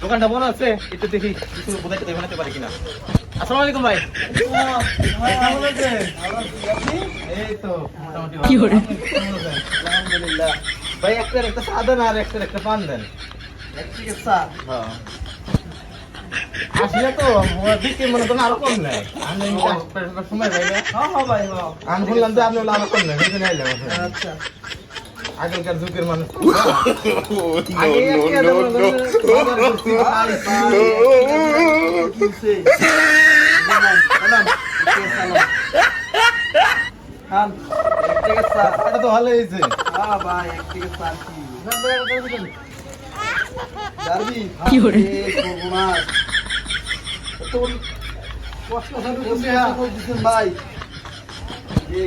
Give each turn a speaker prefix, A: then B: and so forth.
A: দোকানটা বন্ধ আছে, একটু দেখি কিছু বোঝাইতে বানাতে পারি কিনা। আসসালামু আলাইকুম ভাই। ভাই কেমন আছেন? এই তো মোটামুটি ভালো।
B: কি করে?
A: কেমন আছেন? আলহামদুলিল্লাহ। ভাই একটা চা দেন আর একটা পান দেন।
C: ঠিক আছে স্যার।
A: হ্যাঁ। আসলে তো বিক্রি মনে করেন আরো কম নেয়। আমি সময় ভাই না।
C: হ্যাঁ হ্যাঁ ভাই হ্যাঁ।
A: আমি শুনলাম যে আপনি বলে আরো কম নেয়, সেই জন্য আইলাম আসলে।
C: আচ্ছা
A: আগেকার যুগের মানুষ তো।
D: No, no, no, no.
C: কিনছে সালাম খান ঠিক আছে স্যার।
A: এটা তো ভালো হয়েছে।
C: হ্যাঁ ভাই ঠিক আছে স্যার কি জারবি
B: কি করে?
C: না তো কষ্ট করছেন ভাই জি